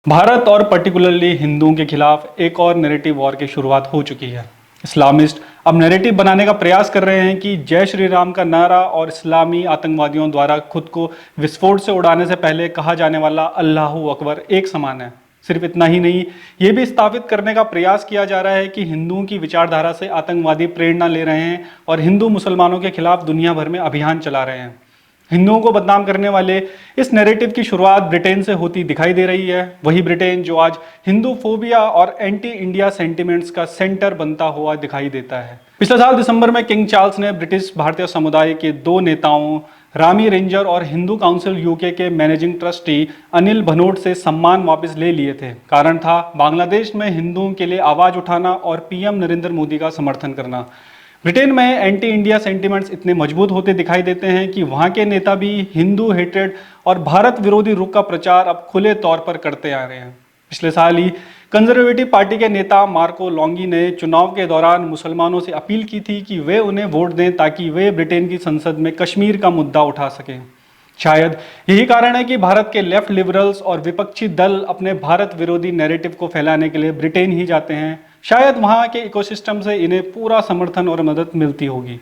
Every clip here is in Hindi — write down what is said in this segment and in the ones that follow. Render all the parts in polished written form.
भारत और पर्टिकुलरली हिंदुओं के खिलाफ एक और नैरेटिव वॉर की शुरुआत हो चुकी है। इस्लामिस्ट अब नैरेटिव बनाने का प्रयास कर रहे हैं कि जय श्री राम का नारा और इस्लामी आतंकवादियों द्वारा खुद को विस्फोट से उड़ाने से पहले कहा जाने वाला अल्लाहू अकबर एक समान है। सिर्फ इतना ही नहीं, ये भी स्थापित करने का प्रयास किया जा रहा है कि हिंदुओं की विचारधारा से आतंकवादी प्रेरणा ले रहे हैं और हिंदू मुसलमानों के खिलाफ दुनिया भर में अभियान चला रहे हैं। हिंदुओं को बदनाम करने वाले इस नैरेटिव की शुरुआत ब्रिटेन से होती दिखाई दे रही है। वही ब्रिटेन जो आज हिंदू फोबिया और एंटी इंडिया सेंटिमेंट्स का सेंटर बनता हुआ दिखाई देता है। पिछले साल दिसंबर में किंग चार्ल्स ने ब्रिटिश भारतीय समुदाय के दो नेताओं रामी रेंजर और हिंदू काउंसिल यूके के मैनेजिंग ट्रस्टी अनिल भनोट से सम्मान वापस ले लिए थे। कारण था बांग्लादेश में हिंदुओं के लिए आवाज उठाना और पीएम नरेंद्र मोदी का समर्थन करना। ब्रिटेन में एंटी इंडिया सेंटिमेंट्स इतने मजबूत होते दिखाई देते हैं कि वहां के नेता भी हिंदू हेट्रेड और भारत विरोधी रुख का प्रचार अब खुले तौर पर करते आ रहे हैं। पिछले साल ही कंजर्वेटिव पार्टी के नेता मार्को लॉन्गी ने चुनाव के दौरान मुसलमानों से अपील की थी कि वे उन्हें वोट दें ताकि वे ब्रिटेन की संसद में कश्मीर का मुद्दा उठा सकें। शायद यही कारण है कि भारत के लेफ्ट लिबरल्स और विपक्षी दल अपने भारत विरोधी नैरेटिव को फैलाने के लिए ब्रिटेन ही जाते हैं। शायद वहां के इकोसिस्टम से इन्हें पूरा समर्थन और मदद मिलती होगी।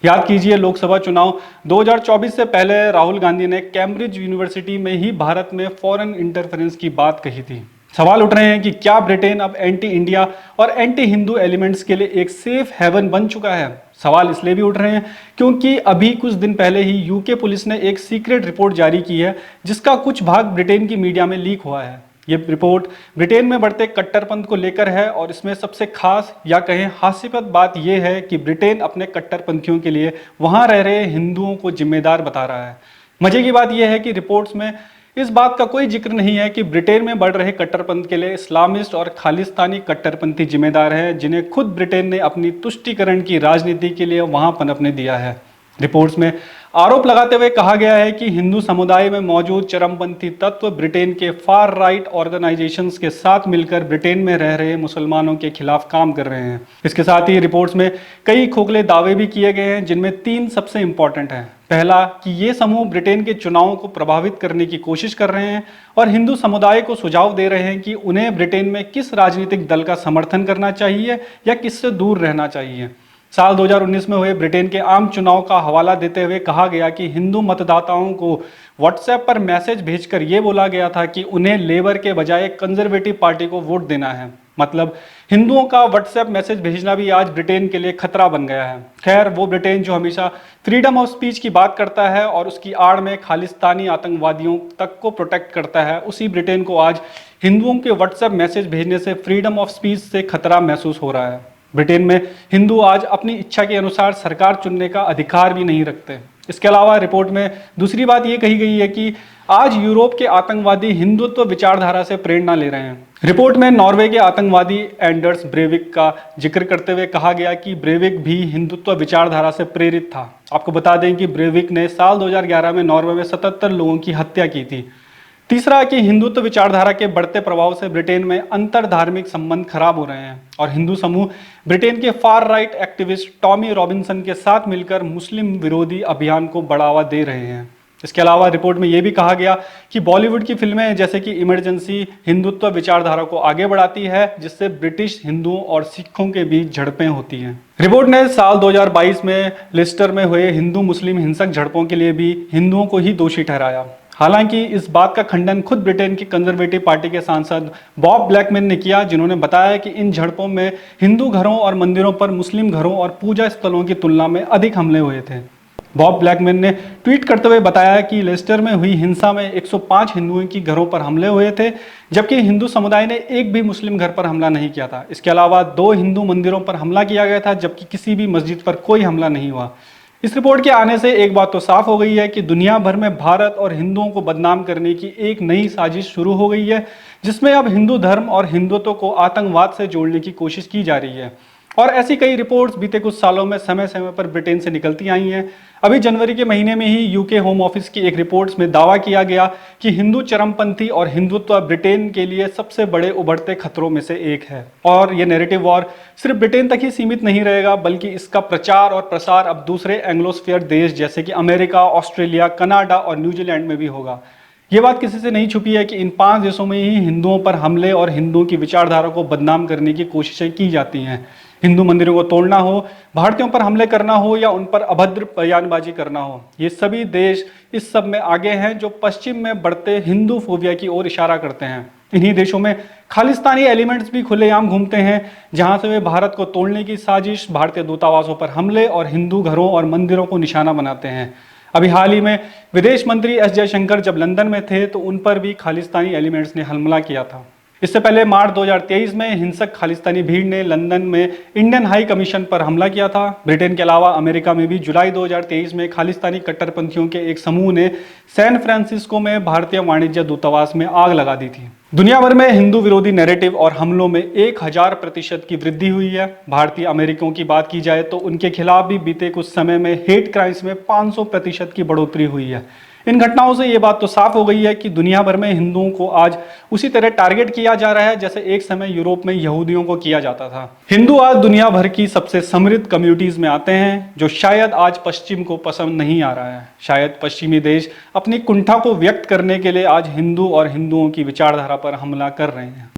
याद कीजिए, लोकसभा चुनाव 2024 से पहले राहुल गांधी ने कैम्ब्रिज यूनिवर्सिटी में ही भारत में फॉरेन इंटरफेरेंस की बात कही थी। सवाल उठ रहे हैं कि क्या ब्रिटेन अब एंटी इंडिया और एंटी हिंदू एलिमेंट्स के लिए एक सेफ हेवन बन चुका है। सवाल इसलिए भी उठ रहे हैं क्योंकि अभी कुछ दिन पहले ही यूके पुलिस ने एक सीक्रेट रिपोर्ट जारी की है जिसका कुछ भाग ब्रिटेन की मीडिया में लीक हुआ है। ये रिपोर्ट ब्रिटेन में बढ़ते कट्टरपंथ को लेकर है और इसमें सबसे खास या कहें हास्यास्पद बात यह है कि ब्रिटेन अपने कट्टरपंथियों के लिए वहां रह रहे हिंदुओं को जिम्मेदार बता रहा है। मजे की बात यह है कि रिपोर्ट्स में इस बात का कोई जिक्र नहीं है कि ब्रिटेन में बढ़ रहे कट्टरपंथ के लिए इस्लामिस्ट और खालिस्तानी कट्टरपंथी जिम्मेदार हैं, जिन्हें खुद ब्रिटेन ने अपनी तुष्टीकरण की राजनीति के लिए वहां पनपने दिया है। रिपोर्ट्स में आरोप लगाते हुए कहा गया है कि हिंदू समुदाय में मौजूद चरमपंथी तत्व ब्रिटेन के फार राइट ऑर्गेनाइजेशंस के साथ मिलकर ब्रिटेन में रह रहे मुसलमानों के खिलाफ काम कर रहे हैं। इसके साथ ही रिपोर्ट्स में कई खोखले दावे भी किए गए हैं, जिनमें 3 सबसे इंपॉर्टेंट हैं। पहला कि ये समूह ब्रिटेन के चुनावों को प्रभावित करने की कोशिश कर रहे हैं और हिंदू समुदाय को सुझाव दे रहे हैं कि उन्हें ब्रिटेन में किस राजनीतिक दल का समर्थन करना चाहिए या किससे दूर रहना चाहिए। साल 2019 में हुए ब्रिटेन के आम चुनाव का हवाला देते हुए कहा गया कि हिंदू मतदाताओं को व्हाट्सएप पर मैसेज भेजकर यह बोला गया था कि उन्हें लेबर के बजाय कंजर्वेटिव पार्टी को वोट देना है। मतलब हिंदुओं का व्हाट्सएप मैसेज भेजना भी आज ब्रिटेन के लिए खतरा बन गया है। खैर, वो ब्रिटेन जो हमेशा फ्रीडम ऑफ स्पीच की बात करता है और उसकी आड़ में खालिस्तानी आतंकवादियों तक को प्रोटेक्ट करता है, उसी ब्रिटेन को आज हिंदुओं के व्हाट्सएप मैसेज भेजने से फ्रीडम ऑफ स्पीच से खतरा महसूस हो रहा है। ब्रिटेन में हिंदू आज अपनी इच्छा के अनुसार सरकार चुनने का अधिकार भी नहीं रखते। इसके अलावा रिपोर्ट में दूसरी बात यह कही गई है कि आज यूरोप के आतंकवादी हिंदुत्व विचारधारा से प्रेरणा ले रहे हैं। रिपोर्ट में नॉर्वे के आतंकवादी एंडर्स ब्रेविक का जिक्र करते हुए कहा गया कि ब्रेविक भी हिंदुत्व विचारधारा से प्रेरित था। आपको बता दें कि ब्रेविक ने साल 2011 में नॉर्वे में 77 लोगों की हत्या की थी। तीसरा कि हिंदुत्व विचारधारा के बढ़ते प्रभाव से ब्रिटेन में अंतर धार्मिक संबंध खराब हो रहे हैं और हिंदू समूह ब्रिटेन के far right activist Tommy Robinson के साथ मिलकर मुस्लिम विरोधी अभियान को बढ़ावा दे रहे हैं। इसके अलावा रिपोर्ट में यह भी कहा गया कि बॉलीवुड की फिल्में जैसे कि इमरजेंसी हिंदुत्व विचारधारा को आगे बढ़ाती है, जिससे ब्रिटिश हिंदुओं और सिखों के बीच झड़पें होती हैं। रिपोर्ट ने साल 2022 में लेस्टर में हुए हिंदू मुस्लिम हिंसक झड़पों के लिए भी हिंदुओं को ही दोषी ठहराया। हालांकि इस बात का खंडन खुद ब्रिटेन की कंजर्वेटिव पार्टी के सांसद बॉब ब्लैकमैन ने किया, जिन्होंने बताया कि इन झड़पों में हिंदू घरों और मंदिरों पर मुस्लिम घरों और पूजा स्थलों की तुलना में अधिक हमले हुए थे। बॉब ब्लैकमैन ने ट्वीट करते हुए बताया कि लेस्टर में हुई हिंसा में 105 हिंदुओं की घरों पर हमले हुए थे, जबकि हिंदू समुदाय ने एक भी मुस्लिम घर पर हमला नहीं किया था। इसके अलावा 2 हिंदू मंदिरों पर हमला किया गया था, जबकि किसी भी मस्जिद पर कोई हमला नहीं हुआ। इस रिपोर्ट के आने से एक बात तो साफ हो गई है कि दुनिया भर में भारत और हिंदुओं को बदनाम करने की एक नई साजिश शुरू हो गई है, जिसमें अब हिंदू धर्म और हिंदुत्व को आतंकवाद से जोड़ने की कोशिश की जा रही है। और ऐसी कई रिपोर्ट्स बीते कुछ सालों में समय समय पर ब्रिटेन से निकलती आई हैं। अभी जनवरी के महीने में ही यूके होम ऑफिस की एक रिपोर्ट्स में दावा किया गया कि हिंदू चरमपंथी और हिंदुत्व ब्रिटेन के लिए सबसे बड़े उभरते खतरों में से एक है। और ये नैरेटिव वॉर सिर्फ ब्रिटेन तक ही सीमित नहीं रहेगा, बल्कि इसका प्रचार और प्रसार अब दूसरे एंग्लोस्फीयर देश जैसे कि अमेरिका, ऑस्ट्रेलिया, कनाडा और न्यूजीलैंड में भी होगा। ये बात किसी से नहीं छुपी है कि इन 5 देशों में ही हिंदुओं पर हमले और हिंदुओं की विचारधारा को बदनाम करने की कोशिशें की जाती हैं। हिंदू मंदिरों को तोड़ना हो, भारतीयों पर हमले करना हो या उन पर अभद्र बयानबाजी करना हो, ये सभी देश इस सब में आगे हैं जो पश्चिम में बढ़ते हिंदू फोबिया की ओर इशारा करते हैं। इन्हीं देशों में खालिस्तानी एलिमेंट्स भी खुलेआम घूमते हैं, जहां से वे भारत को तोड़ने की साजिश, भारतीय दूतावासों पर हमले और हिंदू घरों और मंदिरों को निशाना बनाते हैं। अभी हाल ही में विदेश मंत्री एस जयशंकर जब लंदन में थे तो उन पर भी खालिस्तानी एलिमेंट्स ने हमला किया था। इससे पहले मार्च 2023 में हिंसक खालिस्तानी भीड़ ने लंदन में इंडियन हाई कमीशन पर हमला किया था। ब्रिटेन के अलावा अमेरिका में भी जुलाई 2023 में खालिस्तानी कट्टरपंथियों के एक समूह ने सैन फ्रांसिस्को में भारतीय वाणिज्य दूतावास में आग लगा दी थी। दुनिया भर में हिंदू विरोधी नैरेटिव और हमलों में 1000% की वृद्धि हुई है। भारतीय अमेरिकियों की बात की जाए तो उनके खिलाफ भी बीते कुछ समय में हेट क्राइम्स में 500% की बढ़ोतरी हुई है। इन घटनाओं से ये बात तो साफ हो गई है कि दुनिया भर में हिंदुओं को आज उसी तरह टारगेट किया जा रहा है जैसे एक समय यूरोप में यहूदियों को किया जाता था। हिंदू आज दुनिया भर की सबसे समृद्ध कम्युनिटीज में आते हैं, जो शायद आज पश्चिम को पसंद नहीं आ रहा है। शायद पश्चिमी देश अपनी कुंठा को व्यक्त करने के लिए आज हिंदू और हिंदुओं की विचारधारा पर हमला कर रहे हैं।